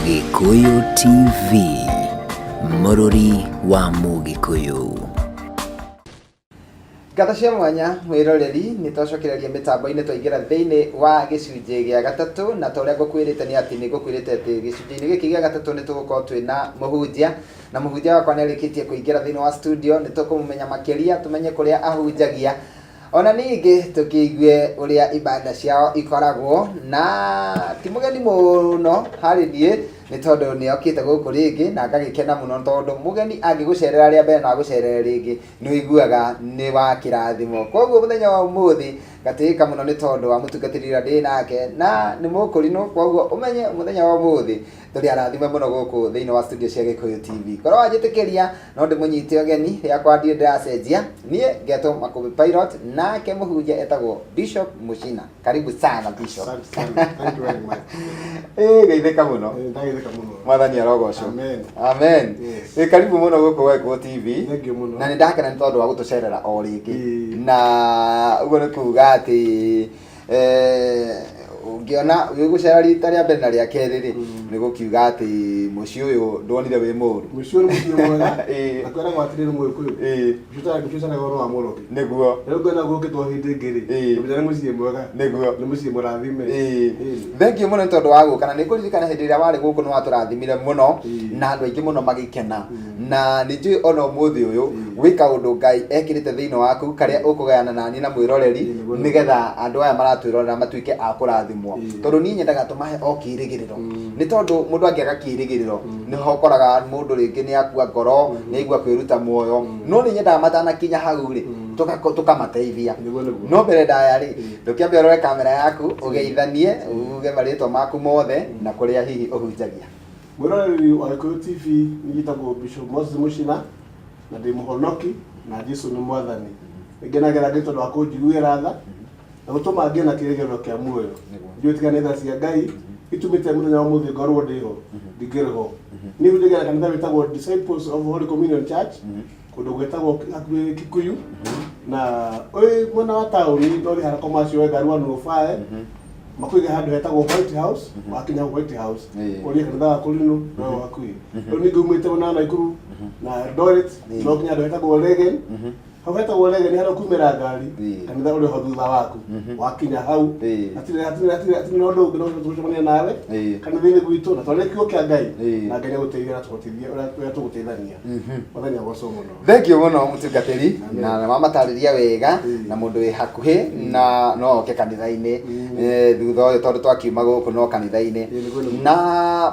Gikuyu TV, Mũrũri wa Mũgĩkũyũ. Ngatho cia mwanya mwiroreri ni twacokereria mitambo-ini twaingĩra thĩinĩ wa gĩcunjĩ gĩa gatatũ, na ta ũrĩa ngũkwĩrĩte nĩ atĩ nĩ ngũkwĩrĩte atĩ gĩcunjĩ-inĩ gĩkĩ gĩa gatatũ nĩ tũgũkorwo twĩna mũhunjia, na mũhunjia wakwa nĩ arĩkĩtie kũingĩra thĩinĩ wa studio. Nĩ tũkũmũmenya makĩria, tũmenye kũrĩa ahunjagia, ona ningĩ tũkĩigue ũrĩa ibada ciao ikoragwo, na ti mũgeni mũno harĩ niĩ nĩ tondũ nĩ okĩte gũkũ rĩngĩ na ngagĩkena mũno, tondũ mũgeni angĩgũcerera rĩa mbere na agũcerere rĩngĩ nĩ ũiguaga nĩ wa kĩrathimo. Koguo mũthenya wa ũmũthĩ gatĩĩka mũno nĩ tondũ wa mũtungatĩri ũrĩa ndĩ nake, na nĩ mũkũrinũ. Koguo ũmenye mũthenya wa ũmũthĩ tũrĩ arathime mũno gũkũ thĩinĩ wa studio cia Gikuyu TV. Korwo wanjĩtĩkĩria no ndĩmũnyite ũgeni yakwa ndirĩ ndĩracenjia. Niĩ ngetwo Makũmbĩ Pilot, nake mũhunjia etagwo Bishop Mũchina. Karibu sana Bishop. Thank you very much. Geithĩka mũno. Mwathani arogocwo. Amen. Amen. Yes. Karibu mũno gũkũ Gikuyu TV. Thank you mũno. Na nĩ ndakena nĩ tondũ wa gũtũcerera o rĩngĩ. Na ũguo nĩ kuuga atĩ ũngĩona ũgĩgũcera rita rĩa mbere na rĩa kerĩ rĩ, nĩ gũkiuga atĩ mũciĩ ũyũ ndwonire wĩ mũru. Mũciĩ ũyũ mũciĩ mwega. Akwĩra gwatirĩ Mũgĩkũyũ. Mũciĩ ũcio goro wa Mũroki. Nĩguo. Rĩu ngwenda gũkĩtwo hĩndĩ ĩngĩ rĩ. Mũciĩ nĩ mũciĩ mwega. Nĩguo. Nĩ mũciĩ mũrathime. Thank you mũno nĩ tondũ wa gũka, na nĩ kũririkana hĩndĩ ĩrĩa warĩ gũkũ nĩ watũrathimire mũno na andũ aingĩ mũno magĩkena. Na nĩ njũĩ ona ũmũthĩ ũyũ gwĩ kaũndũ Ngai ekĩrĩte thĩinĩ waku karĩa ũkũgayana nani na mwĩroreri, nĩgetha andũ aya maratwĩrorera matuĩke a kũrathimwo. Tondũ niĩ nyendaga tũmahe o kĩĩrĩgĩrĩro, nĩ tondũ mũndũ angĩaga kĩĩrĩgĩrĩro nĩho ũkoraga mũndũ rĩngĩ nĩ akua ngoro, nĩ aigua kwĩruta muoyo. No nĩ nyendaga matanakinya hau rĩ tũkamateithia. No mbere ndaya rĩ, ndũkĩambe ũrore kamera yaku ũgeithanie, uge marĩtwa maku mothe na kũrĩa hihi ũhunjagia. Mwĩroreri wa Gikuyu TV nĩ njĩtagwo Bishop Moses Mũchina na ndĩ mũhonoki na Jesũ nĩ Mwathani. Ngenagĩra Ngai tondũ wa kũnjiguĩra tha na gũtũma ngĩe na kĩĩrĩgĩrĩro kĩa muoyo. Njũĩ tiganĩte tha cia Ngai itũmĩte mũthenya wa ũmũthĩ ngorwo ndĩho ndingĩrĩho. Niĩ hunjagia kanitha wĩtagwo Disciples of Holy Communion Church, kũndũ gwĩtagwo hakuhĩ Kikuyu, na ũyũ mwena wa taũni no rĩ hara commercial wega Rũa makũiga handũ hetagwo White House, wakinya White House ũrĩa kanitha wa Kũrinũ no hakuhĩ. Rĩu ningĩ umĩte mwena wa Naikuru na Eldoret no kinya handũ hetagwo Regen. Hau hetagwo Regen nĩ harĩa ũkumĩra ngari, kanitha ũrĩ ho thutha waku. Wakinya hau hatirĩ na ũndũ ũngĩ no tũgũcemania nawe kanitha-inĩ gwitũ, na twarĩ kiugo kĩa Ngai na Ngai nĩagũteithia na tũgũteithia ũrĩa tũgũteithania. Mũthenya gocwo mũno. Thank you mũno mũtungatĩri, na wamatarĩria wega na mũndũ wĩ hakuhĩ na no oke kanitha-inĩ thutha ũyũ, tondũ twakiuma gũkũ no kanitha-inĩ. Na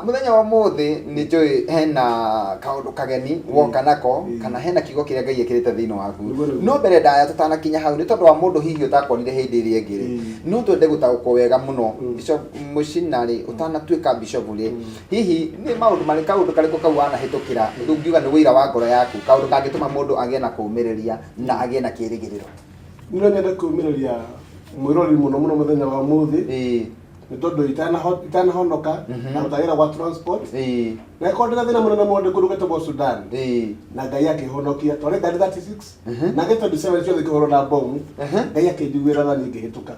mũthenya wa ũmũthĩ nĩ njũĩ hena kaũndũ kageni woka nako, kana hena kiugo kĩrĩa Ngai ekĩrĩte thĩinĩ waku. No mbere ndaya tũtanakinya hau nĩ tondũ wa mũndũ hihi ũtakonire hĩndĩ ĩrĩa ĩngĩ rĩ, no twende gũtaũkwo wega mũno Bishop Mũchina rĩ, ũtanatuĩka bishop rĩ, hihi nĩ kaũndũ karĩkũ kau wanahĩtũkĩra ũngiuga nĩ wĩira wa ngoro yaku, kaũndũ kangĩtũma mũndũ agĩe na kũũmĩrĩria na agĩe na kĩĩrĩgĩrĩro? Niĩ nyenda kũũmĩrĩria mwĩroreri mũno mũno mũthenya wa ũmũthĩ nĩ tondũ itanahonoka na gũtagĩra gwa transport na ĩkorwo ndĩna thĩna mũnene mũno kũndũ gwĩtagwo Sudan, na Ngai akĩhonokia twarĩ ngari 36 na gĩtũ December ciothe ikĩhũrwo na bomu. Ngai akĩnjiguĩra tha niĩ ngĩhĩtũka,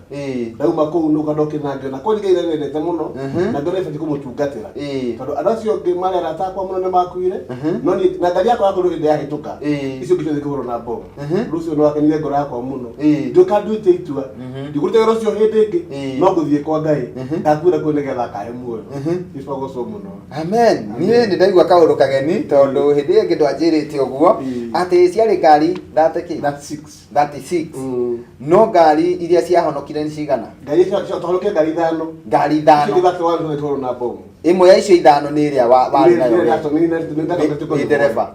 ndauma kũu nũka ndokĩna na kũrĩ Ngai nĩendete mũno na ngĩona ibatiĩ kũmũtungatĩra, tondũ andũ acio angĩ marĩ arata akwa mũno nĩ makuire, no niĩ na ngari yakwa yakũrũ hĩndĩ yahĩtũka icio ciothe ikĩhũrwo na bomu. Ũndũ ũcio nĩ wakenire ngoro yakwa mũno, nduĩka nduĩte itua ndigũrĩte wĩra ũcio hĩndĩ ĩngĩ, no ngũthiĩ kwa Ngai ndakuĩra kũu nĩgetha akahe muoyo. Jesũ agocwo mũno. Amen. Niĩ nĩ ndaigua kaũndũ kageni, tondũ hĩndĩ ĩngĩ ndwanjĩrĩte ũguo atĩ ciarĩ ngari 36 no ngari iria ciahonokire nĩ cigana? Ngari ciahonokire ngari 5. Ngari 5 na bomu. Ĩmwe ya icio 5 nĩ ĩrĩa warĩ nayo nĩ ndereba.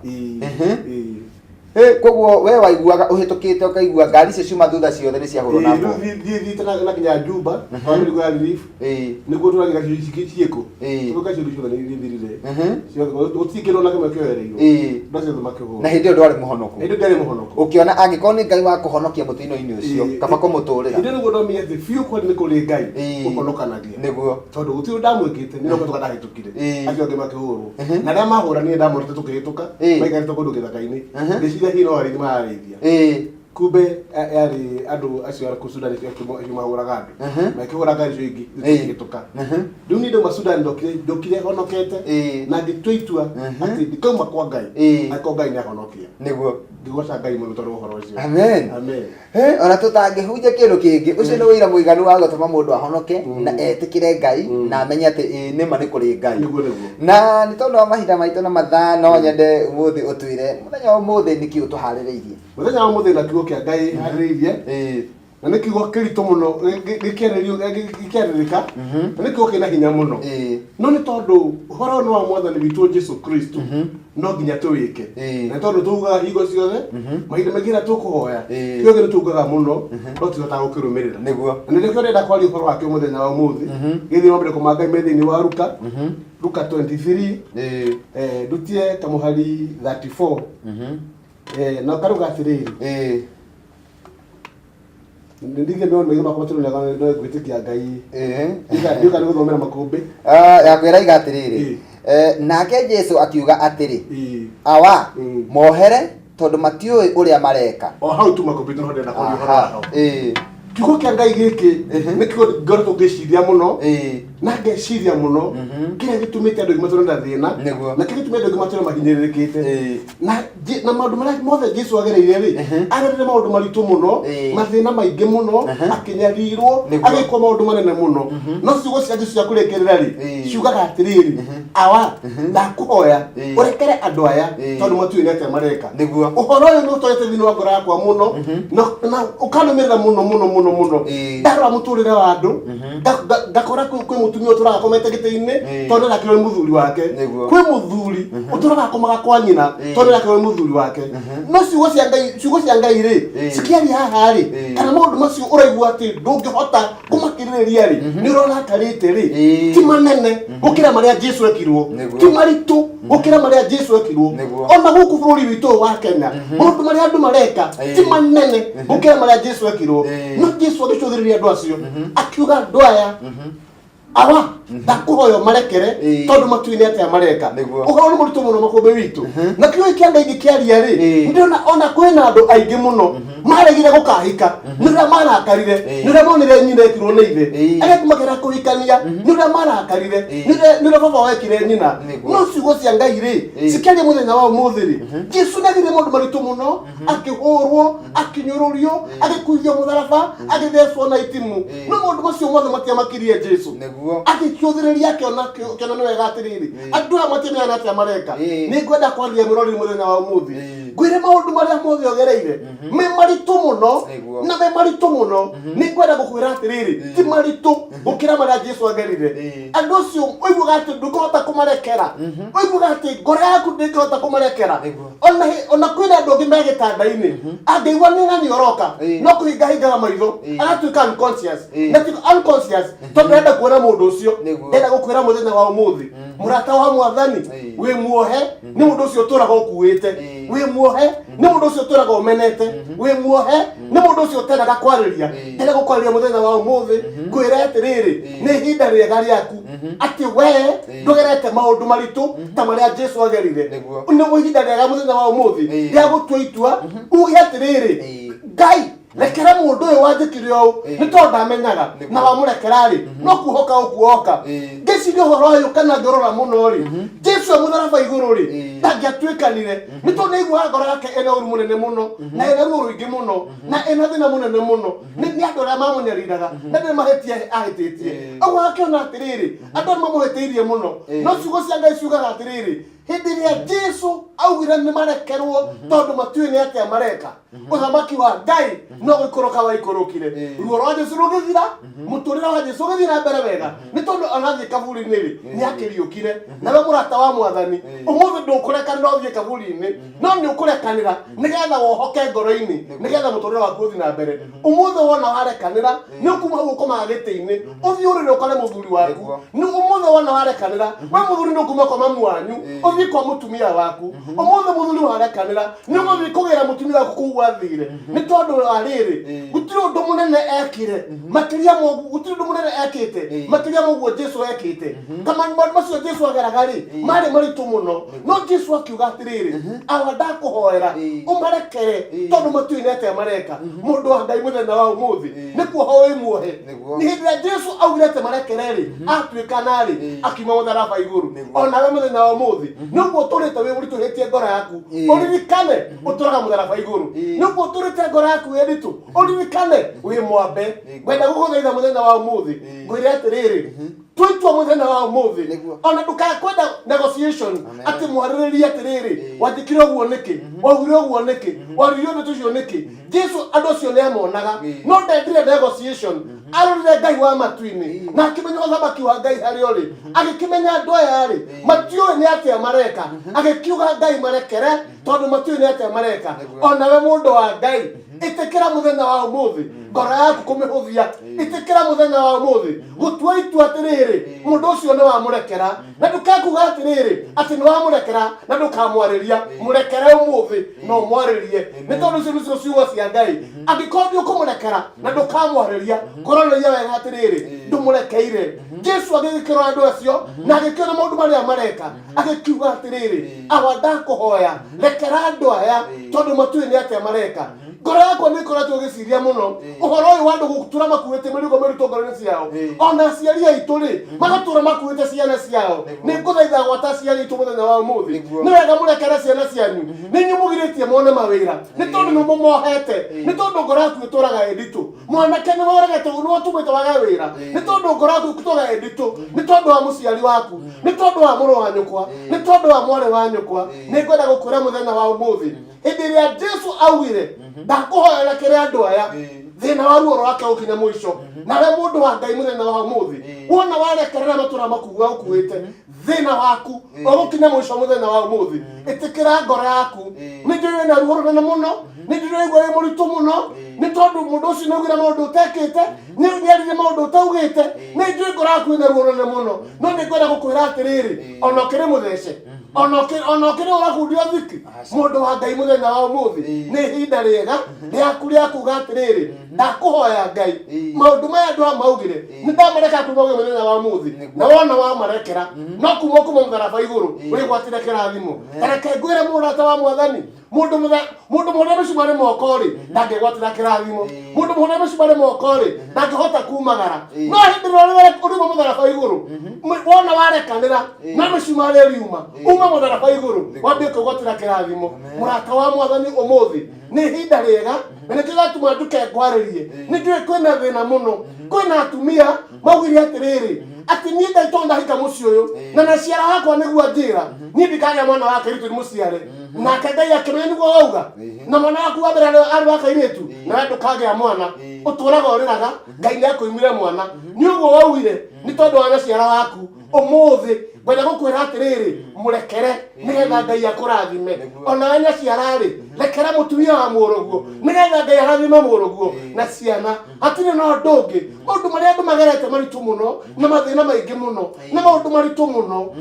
Koguo we waiguaga ũhĩtũkĩte ũkaigua ngari icio ciuma thutha ciothe nĩ ciahũrwo na bomu. Thiĩte na kinya Juba family go relief nĩguo tũragira ciĩko tũka ciũndũ ciothe nĩ thirire ciothe gũtikĩrwo na kĩmwe kĩoereirwo ndacio makĩhũrwo, na hĩndĩ ĩyo ndwarĩ mũhonoku. Hĩndĩ ndwarĩ mũhonoku. Ũkĩona angĩkorwo nĩ Ngai wa kũhonokia mũtino-inĩ ũcio kaba kũmũtũrĩra. Hĩndĩ nĩguo ndomenya atĩ biũ kwani nĩ kũrĩ Ngai ũhonokanagia, nĩguo tondũ gũtirĩ ndamwĩkĩte nĩ nĩguo tũkadahĩtũkire acio angĩ makĩhũrwo, na arĩa mahũranire ndamũrĩte tũkĩhĩtũka maikarĩte kũndũ gĩthaka-inĩ ngĩciria hihi no arĩithi mararĩithia. kumbe yari andu acio ara kusudani kimahuraga andu makihuraga icio ingi gituka riu ni ndo masudani ndokire honokete na ngitwitua ati ndikauma kwa Ngai ako Ngai ni ahonokia niguo ngigoca Ngai muno tondu uhoro ucio amen amen ona tutangihunja kindu kingi ucio ni wira muiganu wa gutuma mundu ahonoke na etikire Ngai na amenye ati ni ma ni kuri Ngai na ni tondu wa mahinda maitu na mathaa no nyende umuthi utwire muthenya wa umuthi niki utuhaririirie muthenya wa umuthi na kiugo kia Ngai haririirie na nä kiugo kä ritå må no gä kererika na nä kiugo kä na hinya må no no nä tondå horo nä wa mwathani witå Jesu Kristo no nginya tå wä ke na tondå tå ugaga hingo ciothe mahinda maingä ra tå kå hoya kiugo gä nä tå ugaga må no no tihotaga gå kä rå mä rä ra na nä rä kä ndenda kwaria å horo wake må thenya wa må thä gä thiä wambere kå ma Ngai me thä inä wa Luka Luka 23 ndutie kamå hari 34 na karuga atä rä rä ndige mbona ngi makomatiro na no gwitikia Ngai ndio kana guthomera makumbi yakwira igatiriri nake Jesu akiuga atiri awa mohere tondu matiui uria mareka o hau tu makumbi no ndenda kwa horo hao kiugo kia Ngai giki ni kiugo ngorotwo ngiciria muno na ngeciria muno kire gitumite andu gimatoro nda thina na kire gitumite andu gimatoro mahinyiririkite na maundu maria mothe Jesu agereire ri agerere maundu maritu muno mathina maingi muno akinyarirwo agikwo maundu manene muno no ciugo cia Jesu cia kurekerera ri ciugaga atiriri awa ndakuhoya urekere andu aya tondu matiui nete mareka uhoro uyu no toyete thini wa ngoro yakwa muno na ukanumirira muno ndaro muturire wa andu ngakora kwi mutumia uturaga komete gite-ini tondu nakire muthuri wake kwi muthuri uturaga komaga kwa nyina tondu nakire muthuri wake no ciugo cia Ngai ri cikiari haha ri kana maundu macio uraigua ati ndungihota kumakiriria ri ni urona akarite ri ti manene gukira maria Jesu ekirwo ti maritu gukira maria Jesu ekirwo ona guku bururi witu wa Kenya maundu maria andu mareka ti manene gukira maria Jesu ekirwo no Jesu agicuthiriria andu acio akiuga andu aya awa ndakuhoyo marekere tondu matuine ate mareka uhoro ni muritu muno makumbe witu na kiugo kia Ngai gikiaria ri ndona ona kwina andu aingi muno maregire gukahika nira marakarire nira monire nyina ekirwo ni ithe agakumakira kuhikania nira marakarire nira baba wekire nyina no ciugo cia Ngai ri cikiaria muthenya wa umuthi ri Jesu nagire mundu maritu muno akihurwo akinyururio agikuithio mutharaba agithecwo na itimu no mundu macio mothe matiamakirie Jesu akichuthiriria kiona ni wega atiriri andu a matimia na atia mareka ni ngwenda kwaria mirori muthenya wa umuthi ngwire maundu maria mothe ogereire me maritu muno na me maritu muno ni ngwenda gukwira atiriri ti maritu gukira maria Jesu agerire andu acio oiguga ati ndukuhota kumarekera oiguga ati ngoro yaku ndingihota kumarekera ona kwina andu angi me gitanda-ini angeigua ni ng'ani oroka no kuhingahingaga maitho agatuika unconscious na ti unconscious tondu enda kuona mundu ucio ndenda gukwira muthenya wa umuthi murata wa mwathani wi muohe ni mundu ucio turaga ukuite wi muohe ni mundu ucio turaga umenete wi muohe ni mundu ucio tendaga kwariria ndenda gukwariria muthenya wa umuthi kwira atiriri ni ihinda riega riaku ati we ndugerete maundu maritu ta maria Jesu agerire ni ihinda riega muthenya wa umuthi ria gutua itua uge atiriri Ngai rekera mundu uyu wanjikire u ni tondu amenyaga na wamurekera ri no kuhoka ukuoka ngeciria uhoro uyu kana ngorora muno ri Jesu mutharaba iguru ri ndangiatuikanire ni tondu igua ngoro yake ena uru munene muno na ena uru ingi muno na ena thina munene muno ni andu aria mamunyariraga na ndi mahetie ahititie ogwa akiona atiriri andu mamuhetiirie muno no ciugo cia Ngai ciugaga atiriri hindi ria Jesu augire ni marekerwo tondu matiui ni atia mareka uthamaki wa Ngai no gukoroka wa ikorokire ruo rwa Jesu rugithira muturira wa Jesu githira mbere wega ni tondu anathie kaburi-ini ri ni akiriukire na we murata wa mwathani umuthi ndukurekanira uthie kaburi-ini no ni ukurekanira nigetha wohoke ngoro-ini nigetha muturira waku uthie na mbere umuthi wona warekanira ni ukuma ukoma giti-ini uthie urire ukore muthuri waku ni umuthi wona warekanira we muthuri ni ukuma kwa mamu wanyu uthie kwa mutumia waku umuthi muthuri warekanira ni umuthi kugira mutumia waku kuwa thire ni tondu ariri gutiri undu munene ekire makiria mo gutiri undu munene ekite makiria mo Jesu ekite kama maundu macio Jesu agaragari mari maritu muno no Jesu akiuga atiriri awada kuhoera umarekere tondu matuinete mareka mundu wa Ngai muthenya wa umuthi nikuo hoi muohe ni hindi ya Jesu augirete marekereri atuika nari akima mutharaba iguru ona we muthenya wa umuthi niguo turite we muritu hetie ngoro yaku uririkane uturaga mutharaba iguru niguo turite ngoro yaku editu uririkane we mwambe gwenda guguthaitha muthenya wa umuthi ngwire atiriri tuitwa muthenya wa umuthi ona ndukakwenda negotiation ati mwariririe atiriri wathikire uguo niki waugire uguo niki waririo ndu tucio niki Jesu andu cio ni amonaga no ndendire negotiation arorire Ngai wa matuini na akimenya uthamaki wa Ngai hari uri agikimenya andu aya ri matiuĩ ni atia mareka agikiuga Ngai marekere tondu matiuĩ ni atia mareka ona we mundu wa Ngai itikira muthenya wa umuthi ngoro yaku kumihuthia itikira muthenya wa umuthi gutua itua atiriri mundu ucio ni wamurekera na ndukakuga atiriri ati ni wamurekera na ndukamwariria murekere umuthi no mwaririe ni tondu cio ciugo cia Ngai angikorwo ukumurekera na ndukamwariria kororeria wega atiriri ndumurekeire Jesu agikira andu acio na agikira maundu maria mareka agikiuga atiriri awada kuhoya rekera andu aya tondu matuĩ ni atia mareka ngoro yakwa nĩ ikoretwo gĩciria mũno ũhoro ũyũ wa andũ gũtura makuĩte mĩrigo mĩritũ ngoro-inĩ ciao ona aciari aitũ rĩ magatura makuĩte ciana ciao nĩ ngũthaitha gwata aciari aitũ mũthenya wa ũmũthĩ nĩ wega mũrekere ciana cianyu nĩ inyuĩ mũgirĩtie mone mawĩra nĩ tondũ nĩ mũmohete nĩ tondũ ngoro yaku ĩtũraga ĩnditũ mwanake nĩ woregete nĩ watũmĩte wage wĩra nĩ tondũ ngoro yaku ĩtũraga ĩnditũ nĩ tondũ wa mũciari waku nĩ tondũ wa mũrũ wa nyũkwa nĩ tondũ wa mwarĩ wa nyũkwa nĩ ngwenda gũkwĩra mũthenya wa ũmũthĩ hĩndĩ ĩrĩa Jesu augire ndakuhoera kire andu aya thina wa ruo rwake ukinya mwisho nawe mundu wa Ngai muthenya wa umuthi wona warekerera matura makuwa ukuite thina waku ukinya mwisho muthenya wa umuthi itikira ngoro yaku ni ndiwe na ruo runene muno ni ndiwe igwe muritu muno ni tondu mundu ucio naugire maundu utekite ni ndiarire maundu utaugite ni ndiwe ngoro yaku ina ruo runene muno no ni ngwenda gukwira atiriri ona kire muthece ona kire urakundio thiki mundu wa Ngai muthenya wa umuthi ni hinda riega riakuria kuga atiriri ndakuhoya Ngai maundu maya andu amaugire ni ndamareka kumauge muthenya wa umuthi na wona wa marekera no kuma mutharaba iguru wigwatire kirathimo reke ngwire murata wa mwathani mundu muthenya mari mokori ndangigwatira kirathimo mundu muthenya mari mokori ndangihota kumagara no hindi rorere urimo mutharaba iguru wona warekanira na micumari riuma uma mutharaba iguru wambie kugwatira kirathimo murata wa mwathani umuthi ni hinda riega na nikigatuma nduke ngwaririe ni ndiwe kwina thina muno kwina atumia maugire atiriri ati ni Ngai tonda hika muci uyu na naciara wakwa niguo njira ni ndikagĩa mwana wa kairitu ni muciare nake Ngai akimenya niguo wauga na mwana waku wa mbere ari wa kairitu na ndukagĩa mwana uturaga uriraga Ngai ni akuimire mwana ni uguo waugire ni tondu wa naciara waku umuthi gwenda gukwira atiriri murekere nigetha Ngai akurathime ona nyaciarari rekera mutumia wa muruguo nigetha Ngai arathime muruguo na ciana atire no ndungi maundu maria andu magerete maritu muno na mathina maingi muno na maundu maritu muno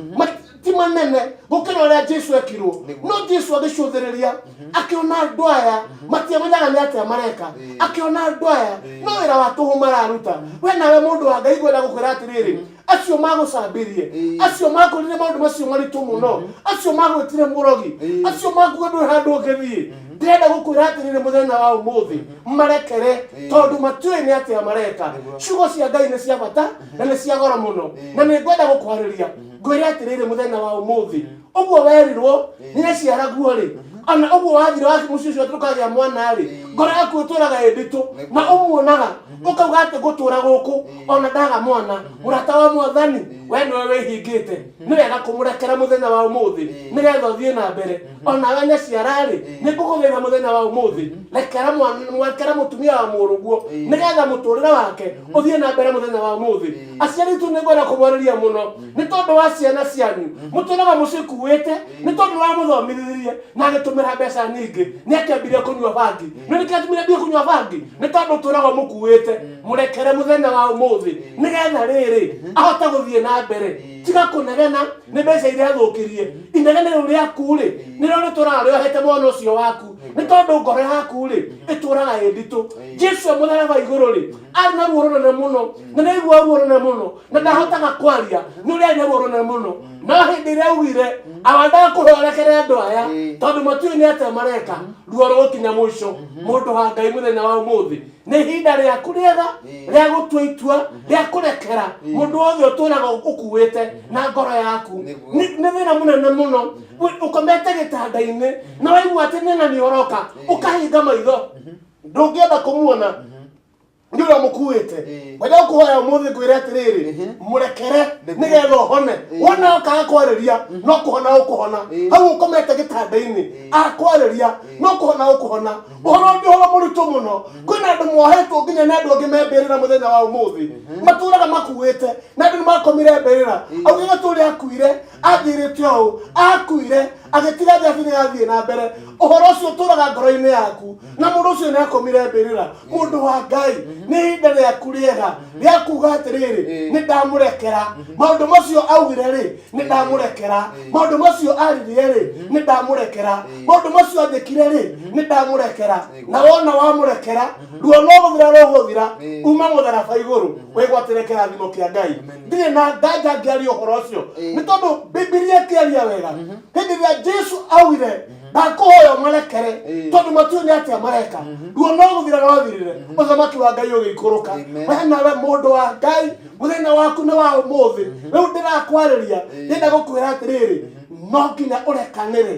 ti manene gukira uria Jesu ekirwo no Jesu agicuthiriria akiona andu aya matiamenyaga ni atia mareka akiona andu aya no wira wa tuhu mararuta we nawe mundu wa Ngai gwenda gukwira atiriri acio magucambirie acio makurire maundu macio maritu muno acio magwitire murogi acio makuga ndu handu ngithii ndenda gukwira atiriri muthenya wa umuthi marekere tondu matiuĩ ni atia mareka ciugo cia Ngai ni cia bata na ni cia goro muno na ni ngwenda gukwariria ngwire atiriri muthenya wa umuthi uguo werirwo ni aciaraguo ri ana uguo wathire wa mucio ucio tukagĩa mwana ri ngoro yaku itũraga ĩnditũ na umuonaga ukauga ati gutura guku ona ndaga mwana murata wa mwathani we niwe wihingite ni wega kumurekera muthenya wa umuthi nigetha uthie na mbere ona wanya ciarari ni kugũthĩra muthenya wa umuthi rekera mutumia wa muruguo nigetha muturĩre wake uthie na mbere muthenya wa umuthi aciari tu ni ngwenda kumwarĩria muno ni tondu wa ciana cianyu mutũraga mucikuĩte ni tondu wa muthomithirie na agĩtũmĩra tumira mbeca nyingi ni akĩambirie kũnyua bangi no nĩ kĩatũmire kũnyua bangi nĩ tondũ tũrago mũkuĩte mũrekere mũthenya wa ũmũthĩ nĩgetha rĩrĩ ahota gũthiĩ na mbere tiga kũnegena nĩ mbeca iria athũkĩrie inegene rĩu rĩaku rĩ nĩrĩo rĩtũrarĩohete mwana ũcio waku nĩ tondũ ngoro yaku rĩ ĩtũraga ĩ nditũ Jesu mũtharaba igũrũ rĩ arĩ na ruo rũnene mũno na nĩ aigua ruo rũnene mũno na ndahotaga kwaria nĩ ũrĩa arĩ na ruo rũnene mũno no hĩndĩ ĩrĩa augire awendaga kũhorekere andũ aya tondũ matiũĩ nĩ atĩa mareka ruo rũgũkinya mũico mũndũ wa Ngai mũthenya wa ũmũthĩ nĩ ihinda rĩaku rĩega rĩa gũtua itua rĩa kũrekera mũndũ wothe ũtũraga ũkuĩte na ngoro yaku nĩ thĩna mũnene mũno ũkomete gĩtanda-inĩ na waigua atĩ nĩ ng'ani ũroka ũkahinga maitho ndũngĩenda kũmuona nĩ ũrĩa mũkuĩte wenda kũhoya ũmũthĩ ngwĩre atĩrĩrĩ mũrekere nĩgetha ũhone wona okaga kwarĩria no kũhona ũkũhona hau ũkomete gĩtanda-inĩ akwarĩria no kũhona ũkũhona ũhoro nĩ ũhoro mũritũ mũno kwĩna andũ mohetwo nginya nĩ andũ angĩ membĩrĩra mũthenya wa ũmũthĩ matũraga makuĩte na andũ nĩ makomire mbĩrĩra augiga tũrĩ akuire athirĩte ũũ akuire agĩtiga njabi nĩ gathiĩ na mbere ũhoro ũcio ũtũraga ngoro-inĩ yaku na mũndũ ũcio nĩ akomire mbĩrĩra mũndũ wa Ngai nĩ ihinda rĩaku rĩega rĩa kuga atĩrĩrĩ nĩ ndamũrekera maũndũ macio augire rĩ nĩ ndamũrekera maũndũ macio aririe rĩ nĩ ndamũrekera maũndũ macio andĩkire rĩ nĩ ndamũrekera na wona wamũrekera ruo no gũthira rũgũthira uma mũtharaba igũrũ wĩgwatĩre kĩrathimo kĩa Ngai ndirĩ na nganja ngĩaria ũhoro ũcio nĩ tondũ Bibilia ĩkĩaria wega hĩndĩ ĩrĩa Jesu augire ndakũhoya ũmarekere tondũ matiũĩ nĩ atĩa mareka ruo no gũthira rwathirire ũthamaki wa Ngai ũgĩikũrũka we nawe mũndũ wa Ngai mũthenya waku nĩ wa ũmũthĩ rĩu ndĩrakwarĩria ndĩrenda gũkwĩra atĩrĩrĩ no nginya ũrekanĩre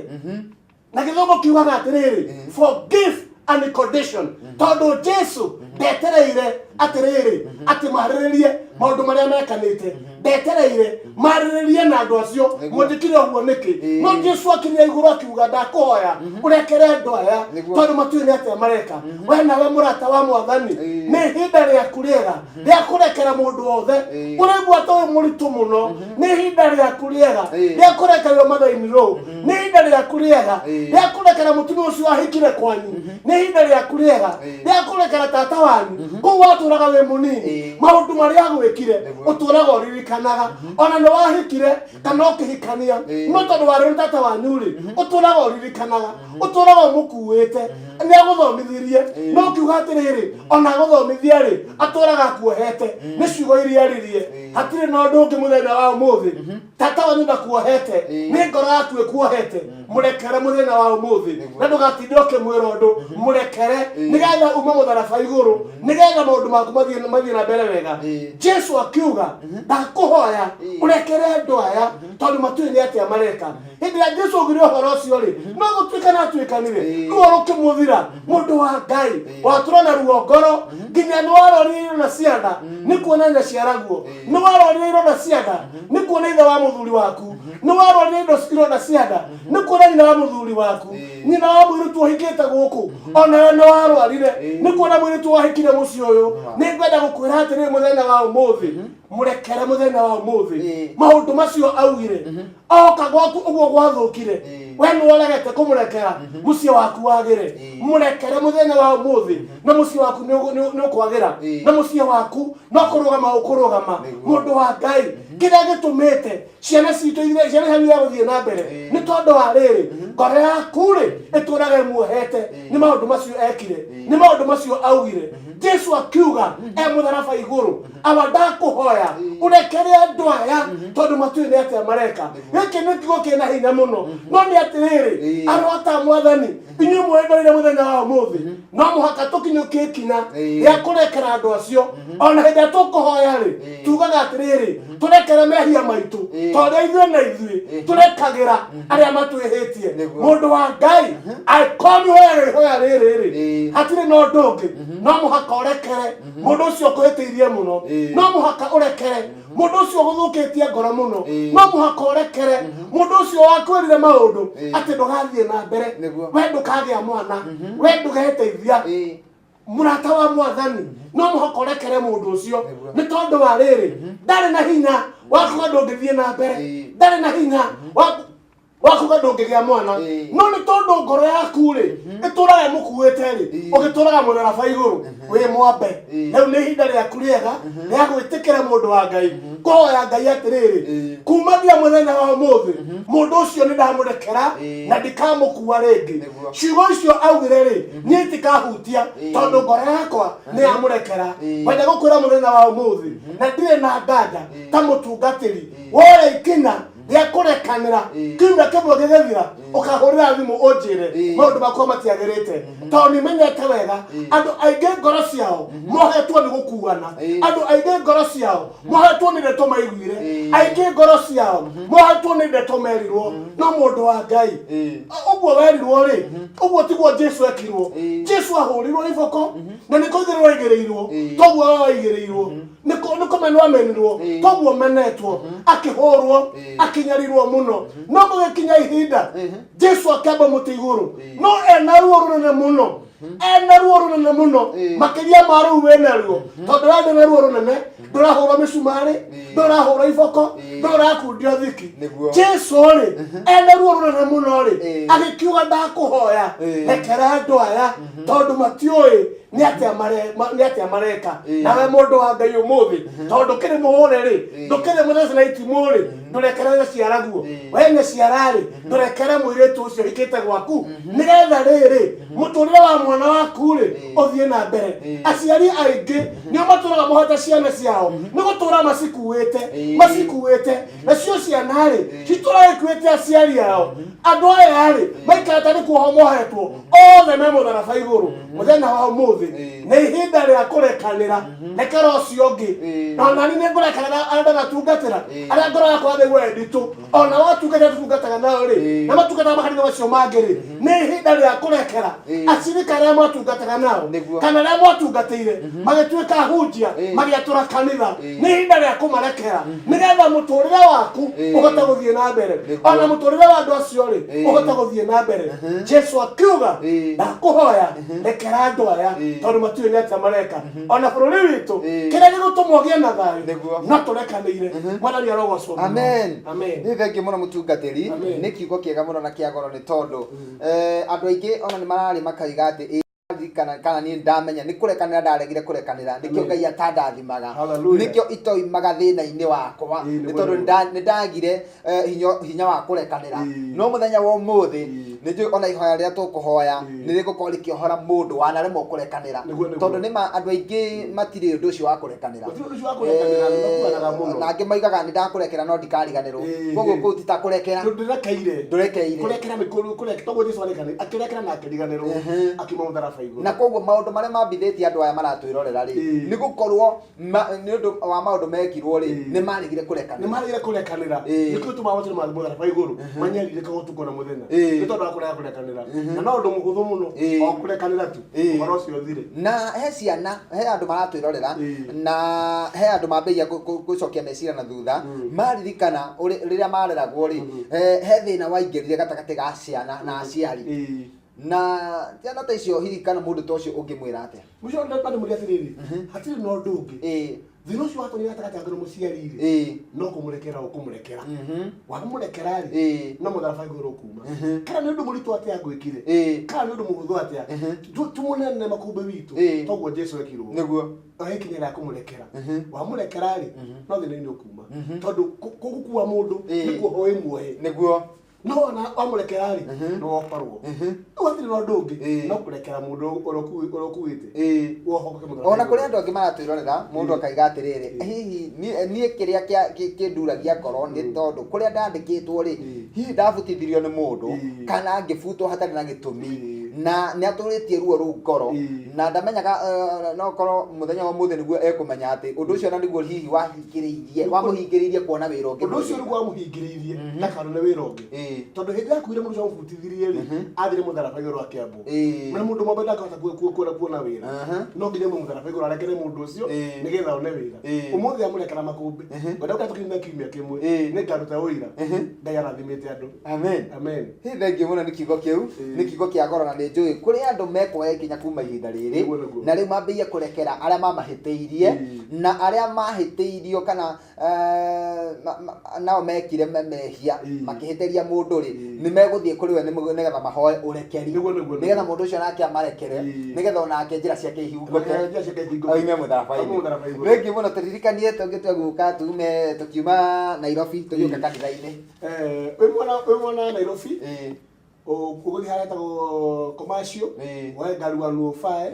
na gĩthomo kiugaga atĩrĩrĩ forgive and condition tondũ Jesu ndetereire atĩrĩrĩ atĩ marĩrĩrie maũndũ marĩa mekanĩte ndetereire marĩrĩrie na andũ acio mũndĩkire ũguo nĩkĩ no Jesu akinya igũrũ akiuga ndakũhoya ũrekere andũ aya tondũ matiũĩ nĩ atĩa mareka we nawe mũrata wa Mwathani nĩ ihinda rĩaku rĩega rĩa kũrekera mũndũ wothe ũraigua toĩ mũritũ mũno nĩ ihinda rĩaku rĩega rĩa kũrekererio mathainĩ rũu nĩ ihinda rĩaku rĩega rĩa kũrekera mũtumia ũcio ahikire kwanyu nĩ ihinda rĩaku rĩega rĩa kũrekera tata wanyu kũu watũraga wĩ mũnini maũndũ marĩa agwĩkire ũtũraga ũririkanaga ona nĩ wahikire kana ũkĩhikania no tondũ warĩ tata wanyu rĩ ũtũraga ũririkanaga ũtũraga ũmũkuĩte nĩ agũthomithirie no kiuga atĩrĩrĩ ona agũthomithia rĩ atũraga akuohete nĩ ciugo iria aririe hatirĩ na ũndũ ũngĩ mũthenya wa ũmũthĩ tata wanyu ndakuohete nĩ ngoro yaku ĩkuohete mũrekere mũthenya wa ũmũthĩ na ndũgatinde ũkĩmwĩra ũndũ mũrekere nĩgetha ume mũtharaba igũrũ nĩgetha maũndũ maku mathiĩ na mbere wega Jesu akiuga ndakũhoya ũrekere andũ aya tondũ matiũĩ nĩ atĩa mareka hĩndĩ ĩrĩa Jesu augire ũhoro ũcio rĩ no gũtuĩka na atuĩkanire ruo rũkĩmũthira mũndũ wa Ngai watũra na ruo ngoro nginya nĩ warorire ironda cia nda nĩ kuona nyaciaraguo nĩ warorire ironda cia nda nĩ kuona ithe wa mũthuri waku nĩ warorire ironda cia nda nĩ kuona nyina wa mũthuri waku nyina wa mũirĩtu ũhikĩte gũkũ ona nĩ warwarire nĩ kuona mũirĩtu wahikire mũciĩ ũyũ nĩ ngwenda gũkwĩra atĩrĩrĩ mũthenya wa ũmũthĩ mũrekere mũthenya wa ũmũthĩ maũndũ macio augire oka gwaku ũguo gwathũkire we nĩ woregete kũmũrekera mũciĩ waku wagĩre mũrekere mũthenya wa ũmũthĩ na mũciĩ waku nĩ ũkwagĩra na mũciĩ waku no kũrũgama ũkũrũgama mũndũ wa Ngai kĩrĩa gĩtũmĩte ciana citũ ciana cianyu gũthiĩ na mbere nĩ tondũ wa rĩrĩ ngoro yaku rĩ ĩtũraga ĩmuohete nĩ maũndũ macio ekire nĩ maũndũ macio augire Jesu akiuga mũtharaba igũrũ aba ndakũhoya ũrekere andũ aya tondũ matiũĩ nĩ atĩa mareka gĩkĩ nĩ kiugo kĩna hinya mũno no nĩ atĩrĩrĩ arota Mwathani inyuĩ mwendorire mũthenya wa ũmũthĩ no mũhaka tũkinyũkie ikinya rĩa kũrekera andũ acio ona hĩndĩ ĩrĩa tũkũhoya rĩ tugaga atĩrĩrĩ tũrekere mehia maitũ tondũ ithuĩ na ithuĩ tũrekagĩra arĩa matwĩhĩtie mũndũ wa Ngai angĩkorwo ihoya rĩrĩ rĩ hatirĩ na ũndũ ũngĩ no mũhaka ũrekere mũndũ ũcio ũkwĩhĩtĩirie mũno no mũhaka ũrekere mũndũ ũcio ũgũthũkĩtie ngoro mũno no mũhaka ũrekere mũndũ ũcio wakwĩrire maũndũ atĩ ndũgathiĩ na mbere we ndũkagĩa mwana we ndũgeteithia mũrata wa Mwathani no mũhaka ũrekere mũndũ ũcio nĩ tondũ wa rĩrĩ ndarĩ na hinya wa kuga ndũngĩthiĩ na mbere ndarĩ na hinya wakuga ndũngĩgĩa mwana no nĩ tondũ ngoro yaku rĩ ĩtũraga mũkuĩte rĩ ũgĩtũraga mũtharaba igũrũ wĩ mwambe rĩu nĩ ihinda rĩaku rĩega rĩa gwĩtĩkĩra mũndũ wa Ngai kũhoya Ngai atĩrĩrĩ kumagia mũthenya wa ũmũthĩ mũndũ ũcio nĩ ndamũrekera na ndikamũkua rĩngĩ ciugo icio augire rĩ niĩ ndikahutia tondũ ngoro yakwa nĩ yamũrekera wenda gũkwĩra mũthenya wa ũmũthĩ na ndirĩ na nganja ta mũtungatĩri woya ikinya rĩa kũrekanĩra kiumia kĩmwe gĩgĩthira ũkahũrĩra thimũ ũnjĩre maũndũ makwa matiagĩrĩte tondũ nĩmenyete wega andũ aingĩ ngoro ciao mohetwo nĩ gũkuana andũ aingĩ ngoro ciao mohetwo nĩ ndeto maiguire aingĩ ngoro ciao mohetwo nĩ ndeto merirwo no mũndũ wa Ngai ũguo werirwo rĩ ũguo tiguo Jesu ekirwo Jesu ahũrirwo iboko na nĩ kũigĩrĩrwo igĩrĩirwo toguo waigĩrĩirwo nĩ kũmenwo amenirwo toguo menetwo akĩhũrwo akinyarirwo muno no gũgĩkinya ihinda Jesu akamba mũtĩ igũrũ no ena ruo rũnene mũno makĩria ma rũu wĩnaruo tondũ wenda na ruo rũnene ndũrahũrwo mĩcumarĩ ndũrahũrwo iboko ndũrakundio thiki Jesu rĩ ena ruo rũnene mũno rĩ agĩkiuga ndakũhoya rekera andũ aya tondũ matiũĩ nĩ atĩa mareka nawe mũndũ wa Ngai ũmũthĩ tondũ kĩrĩ mũhũre rĩ ndũkĩrĩ mũtheci na itimũ rĩ ndũrekerere ciara guo wene ciara rĩ ndũrekere mũirĩtu ũcio ikĩte gwaku nĩgetha rĩrĩ mũtũrĩre wa mwana waku rĩ ũthiĩ na mbere aciari aingĩ nĩo matũraga mohete ciana ciao nĩ gũtũra macikuĩte nacio ciana rĩ citũraga ikuĩte aciari ao andũ aya rĩ maikarĩte nĩ kuohwo mohetwo othe me mũtharaba igũrũ mũthenya wa ũmũthĩ nĩ ihinda rĩa kũrekanĩra rekera ũcio ũngĩ na nani nĩ ngũrekanĩra arĩa ndatungatĩra arĩa ngoro yakwa nĩguo nditũ ona watungatĩra tũtungataga nao rĩ na matungataga makanitha macio mangĩ rĩ nĩ ihinda rĩa kũrekera acirika arĩa mwatungataga nao kana arĩa mwatungatĩire magĩtuĩka ahunjia magĩatũra kanitha nĩ ihinda rĩa kũmarekera nĩgetha mũtũrĩre waku ũhote gũthiĩ na mbere ona mũtũrĩre wa andũ acio rĩ ũhote gũthiĩ na mbere Jesu akiuga ndakũhoya rekera andũ aya tondũ matiũĩ nĩ atĩa mareka ona bũrũri witũ kĩrĩa gĩgũtũma ũgĩe na thayũ no tũrekanĩire mwathani arogocwo amen nĩ thengiũ mũno mũtungatĩri nĩ kiugo kĩega mũno na kĩa goro nĩ tondũ andũ aingĩ ona nĩ mararĩ makaiga atĩ kana niĩ ndamenya nĩ kũrekanĩra ndaregire kũrekanĩra nĩkĩo Ngai atandathimaga nĩkĩo itoimaga thĩna-inĩ wakwa nĩ tondũ nĩ ndagire hinya wa kũrekanĩra no mũthenya wa ũmũthĩ nĩ njũĩ ona ihoya rĩrĩa tũkũhoya nĩ rĩgũkorwo rĩkĩohora mũndũ wanaremwo kũrekanĩra tondũ nĩma andũ aingĩ matirĩ ũndũ ũcio wa kũrekanĩra na angĩ maigaga nĩ ndakũrekera no ndikariganĩrwo koguo kũu ti ta kũrekera ndũrekeire kũrekera nĩ kũrekera toguo Jesu akĩrekera na akĩriganĩrwo akiuma mũtharaba na koguo maũndũ marĩa mambithĩtie andũ aya maratwĩrorera rĩ nĩ gũkorwo nĩ ũndũ wa maũndũ mekirwo rĩ nĩ marigire kũrekanĩra nĩkĩo tũmahotire mũtharaba igũrũ manyarire kagotuko na mũthenya nĩ tondũ wa kũrekanĩra na no ũndũ mũhũthũ mũno o kũrekanĩra tu ũhoro ũcio ũthire na he ciana he andũ maratwĩrorera na he andũ mambĩrĩria gũcokia meciria na thutha maririkana rĩrĩa mareragwo rĩ he thĩna waingĩrire gatagatĩ ga ciana na aciari na ciana ta icio hihi kana mũndũ ta ũcio ũngĩmwĩra atĩa mũcio ndapande mũrĩa atĩrĩrĩ hatirĩ na ũndũ ũngĩ thĩna ũcio watonire gatagatĩ ga mũciari rĩ no kũmũrekera ũkũmũrekera wamũrekera rĩ no mũtharaba igũrũ ũkuma kana nĩ ũndũ mũritũ atĩa ngwĩkire kana nĩ ũndũ mũhũthũ atĩa tũmũnene makũmbĩ witũ toguo Jesu ekirwo nĩguo ahekinya rĩa kũmũrekera wamũrekera rĩ no thĩna-inĩ ũkuma tondũ gũkua mũndũ nĩ kuohwo ĩmuohe nĩguo no na amũrekera rĩ no okorwo hatirĩ na ũndũ ũngĩ no kũrekera mũndũ ũrokuĩte ona kũrĩ andũ angĩ maratwĩrorera mũndũ akaiga atĩrĩrĩ hihi niĩ kĩrĩa kĩnduragia ngoro nĩ tondũ kũrĩa ndandĩkĩtwo rĩ hihi ndabutithirio nĩ mũndũ kana ngĩbutwo hatarĩ na gĩtũmi na nĩ atũrĩtie ruo rũu ngoro na ndamenyaga no korwo mũthenya wa mũthĩ nĩguo ekũmenya atĩ ũndũ ũcio na nĩguo hihi wamũhingĩrĩirie kuona wĩra ũngĩ ũndũ ũcio nĩguo wamũhingĩrĩirie na kana nĩ wĩra ũngĩ tondũ hĩndĩ yakuire mũndũ wamũbutithirie rĩ athire mũtharaba igũrũ akĩambwo na mũndũ mwambe ndakahota kuona wĩra no nginya mũtharaba igũrũ arekere mũndũ ũcio nĩgetha one wĩra ũmũthĩ amũrekera makũmbĩ wenda ũgatũkinyia kiumia kĩmwe nĩ ngaruta ũira Ngai arathimĩte andũ amen thengiũ mũno nĩ kiugo kĩu nĩ kiugo kĩa goro na nĩ njũĩ kũrĩ andũ mekuoya ikinya kuma ihinda rĩrĩ Nĩguo, nĩguo. na rĩu mambĩie kũrekera arĩa mamahĩtĩirie na arĩa mahĩtĩirio kana nao mekire mehia makĩhĩtĩria mũndũ rĩ nĩ megũthiĩ kũrĩ we nĩgetha mahoe ũrekeri Nĩguo, nĩguo, nĩgetha mũndũ ũcio nake amarekere nĩgetha onake njĩra ciake ihingũke oime mũtharaba-inĩ. Thengiũ mũno tũririkanie tũngĩtua gũka tume tũkiuma Nairobi tũgĩũka kanitha-inĩ wĩ mwena Nairobi ũgũthiĩ harĩa hetagwo commercial woe ngari 105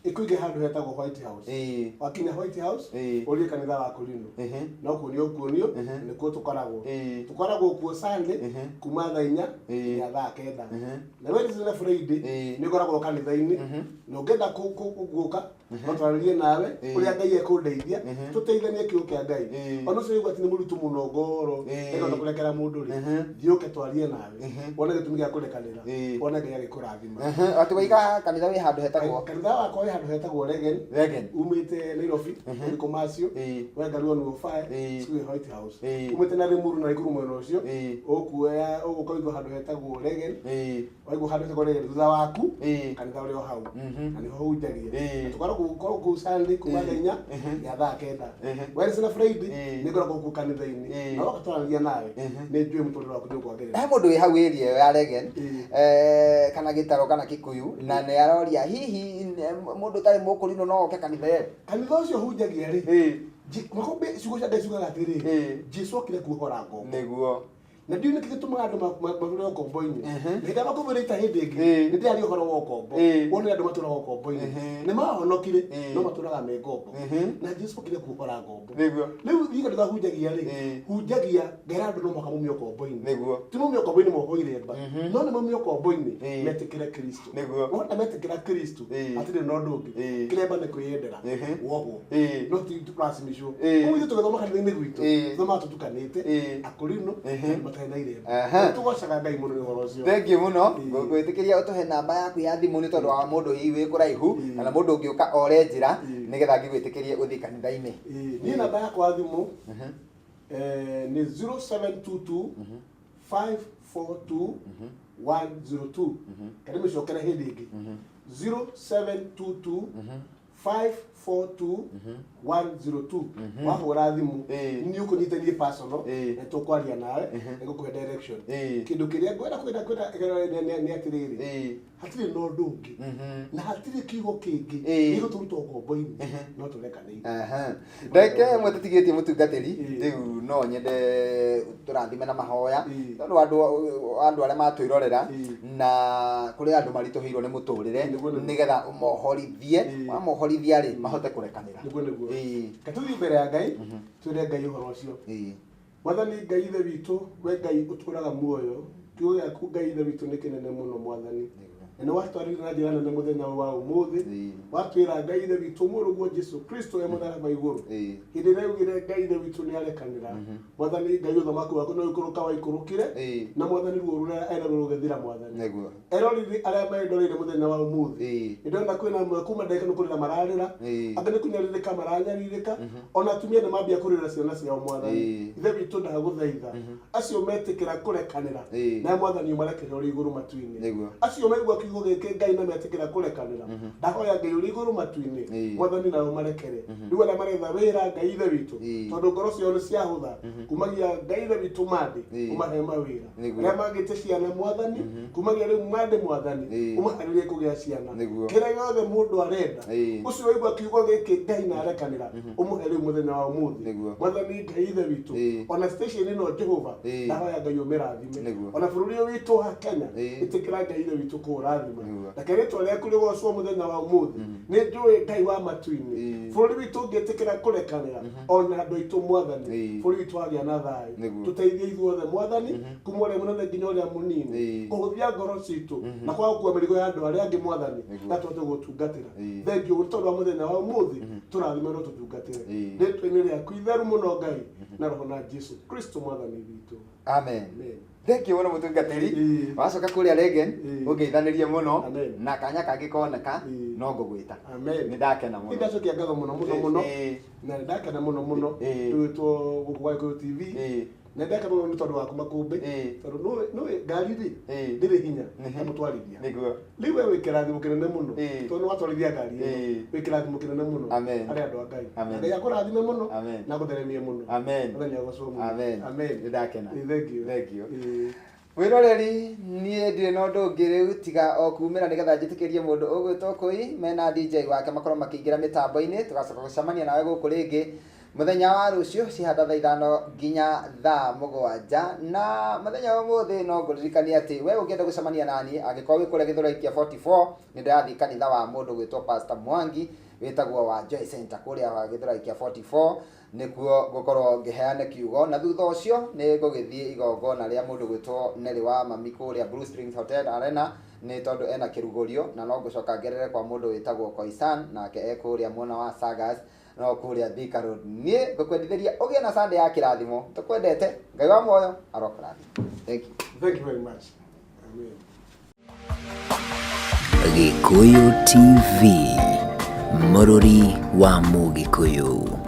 ĩkũingĩ handũ hetagwo White House. Wakinya White House ũthiĩ kanitha wa Kolino no kuonio nĩkuo tũkoragwo kuo Sunday kuma thaa 4 nginya thaa 9 na Wednesday na Friday nĩ ngoragwo kanitha-inĩ na ũngĩenda gũka no twarĩrie nawe ũrĩa Ngai ekũndeithia tũteithanie kiugo kĩa Ngai ona ũcio ũgwati nĩ mũritũ mũno ngoro nĩgetha kũrekera mũndũ rĩ thiũke twarie nawe wone gĩtũmi gĩa kũrekanĩra wone Ngai agĩkũrathima. Watiga kanitha wĩ handũ hetagwo kanitha wakwa wĩ handũ hetagwo Regen umĩte Nairobi ũrĩ commercial woe ngari 105 ciĩ White House umĩte na Limuru na Ikuru mwena ũcio ũkuoya ũgũkoigwo handũ hetagwo Regen waigwo handũ hetagwo Regen thutha waku kanitha ũrĩ o hau na nĩho hunjagia tũkoragwo kũu Sunday kuma thaa 4 nginya thaa 9 Wednesday na Friday nĩ ngoragwo kũu kanitha-inĩ na wakatwarania nawe nĩ njũĩ mũtũrĩre waku nĩ ũkwagĩrĩra. He mũndũ wĩ hau area ĩyo ya Regen kana Gĩtaro kana Kikuyu na nĩ aroria hihi mũndũ ũtarĩ mũkũrino no oke kanitha yetu. Kanitha ũcio hunjagia rĩ makombe ciugo cia Ngai ciugaga atĩrĩ Jesũ okire kuohora ngombo nĩguo na ndiũ nĩkĩ gĩtũmaga andũ matũre ũkombo-inĩ hĩndĩ makombo ĩta hĩndĩ ĩngĩ nĩ ndĩrarĩ ũhoro wa ũkombo wone andũ matũraga ũkombo-inĩ nĩ mahonokire no matũraga me ngombo na Jesũ okire kuohora ngombo rĩu thiĩ kanitha hunjagia rĩ hunjagia ngera andũ no mũhaka maumie ũkombo-inĩ ti maumie ũkombo-inĩ mohoire mba no nĩ maumie ũkombo-inĩ metĩkĩre Kristo wona metĩkĩra Kristo hatirĩ na ũndũ ũngĩ kĩremba nĩ kwĩyendera woguo no ti tũracimicwo ũguo ithuĩ tũgĩthoma kanitha-inĩ gwitũ thoma tũtukanĩte Akorino tugocaga Ngai mũno nĩ ũhoro ũcio. Thengiũ mũno ngwĩtĩkĩria ũtũhe namba yaku ya thimũ nĩ tondũ wa mũndũ hihi wĩ kũraihu kana mũndũ ũngĩũka ore njĩra nĩgetha ngĩgwĩtĩkĩrie ũthiĩ kanitha-inĩ. Niĩ namba yakwa ya thimũ nĩ 0722 542 102 kana mĩcokere hĩndĩ ĩngĩ 0722 542 102 wahũra thimũ nĩ ũkũnyitithanie personal na tũkwaria nawe nĩgũkũhe direction kĩndũ kĩrĩa ngwenda nĩ atĩrĩrĩ hatirĩ na ũndũ ũngĩ na hatirĩ kiugo kĩngĩ gĩgũtũruta ũkombo-inĩ no tũrekanĩire. Ndagĩka ĩmwe tũtigĩtie mũtungatĩri rĩu no nyende tũrathime na mahoya tondũ andũ arĩa matwĩrorera na kũrĩ andũ maritũhĩirwo nĩ mũtũrĩre nĩgetha ũmohorithie wamohorithia rĩ mahote kũrekanĩra. Katũthiĩ mbere ya Ngai twĩre Ngai ũhoro ũcio. Mwathani Ngai ithe witũ we Ngai ũtũraga muoyo kiugo gĩaku Ngai ithe witũ nĩ kĩnene mũno Mwathani na watwarĩire na njĩra nene mũthenya wa ũmũthĩ watwĩra Ngai ithe witũ mũrũguo Jesũ Kristo e mũtharaba igũrũ hĩndĩ ĩrĩa augire Ngai ithe witũ nĩ arekanĩra Mwathani Ngai ũthamaki waku no ikũrũka waikũrũkire na Mwathani ruo rũrĩa ena rũgethira Mwathani erorire arĩa mendoreire mũthenya wa ũmũthĩ ndĩrona kwĩna amwe kuma ndagĩka nĩ kũrĩra mararĩra angĩ nĩ kũnyarirĩka maranyarirĩka ona atumia nĩ mambia kũrĩra ciana ciao Mwathani ithe witũ ndagũthaitha acio metĩkĩra kũrekanĩra na Mwathani ũmarekere ũrĩ igũrũ matu-inĩ acio maigua kiugo gĩkĩ Ngai na metĩkĩra kũrekanĩra ndahoya Ngai ũrĩ igũrũ matu-inĩ Mwathani nao marekere rĩu arĩa maretha wĩra Ngai ithe witũ tondũ ngoro ciao nĩ ciahũtha kumagia Ngai ithe witũ mande ũmahe mawĩra arĩa magĩte ciana Mwathani kumagia rĩu mande Mwathani ũmaharĩrie kũgĩa ciana kĩrĩa gĩothe mũndũ arenda ũcio waigua kiugo gĩkĩ Ngai na arekanĩra ũmũhe rĩu mũthenya wa ũmũthĩ Mwathani Ngai ithe witũ ona station ĩno Jehova ndahoya Ngai ũmĩrathime ona bũrũri ũyũ witũ wa Kenya ĩtĩkĩra Ngai ithe witũ kũũrathima reke rĩtwa rĩaku rĩgocwo mũthenya wa ũmũthĩ nĩ njũĩ Ngai wa matu-inĩ bũrũri witũ ũngĩtĩkĩra kũrekanĩra ona andũ aitũ Mwathani bũrũri witũ wagĩa na thayũ tũteithie ithuothe Mwathani kuma ũrĩa mũnene nginya ũrĩa mũnini kũhũthia ngoro citũ na kwaga gũkua mĩrigo ya andũ arĩa angĩ Mwathani na tũhote gũtungatĩra thengiũ nĩ tondũ wa mũthenya wa ũmũthĩ tũrathime no tũtungatĩre rĩtwa-inĩ rĩaku itheru mũno Ngai na roho na Jesũ Kristo Mwathani witũ amen. Thengiũ mũno mũtungatĩri wacoka kũrĩa Regen ũngeithanĩrie mũno na kanya kangĩkoneka no ngũgwĩta nĩ ndakena mũno ndacokia ngatho mũno mũno na ndakena mũno mũno twĩtwo gũkũ Gĩkũyũ TV ndeka muno ni tondu waku makumbi tondu no ngari ri ndiri hinya na mutwarithia niguo riu we kirathimo kinene muno tondu watwarithia ngari we kirathimo kinene muno ari andu a Ngai Ngai akurathime muno na gutheremie muno muthenya ucio amen ndakena thank you wiroreri nie ndire no ndu ngiri tiga o kumira nigetha njitikirie mundu ugwitwo Koi mena DJ wake makorwo makiingira mitambo-ini tugacoka gucemania nawe guku ringi muthenya wa rucio cihanda thaa 5 nginya thaa 7 na muthenya wa muthi no nguririkania ati we ungienda gucemania nani angikorwo wi kuria Githuraikia 44 ni ndirathi kanitha wa mundu gwitwo Pastor Mwangi witagwo wa Joy Center kuria wa Githuraikia 44 nikuo gukorwo ngiheane kiugo na thutha ucio ni gugithie igongona ria mundu gwitwo Neri wa Mami kuria Blue Springs Hotel Arena ni tondu ena kirugurio na no gucoka ngerere kwa mundu witagwo Koisan nake ekuria mwena wa Sagas no kuria Thika Road nie ngukwendithiria ugie na Sunday ya kirathimo tukwendete Ngai wa muoyo arokurathi thank you very much amen Gikuyu TV Mururi wa Mugikuyu.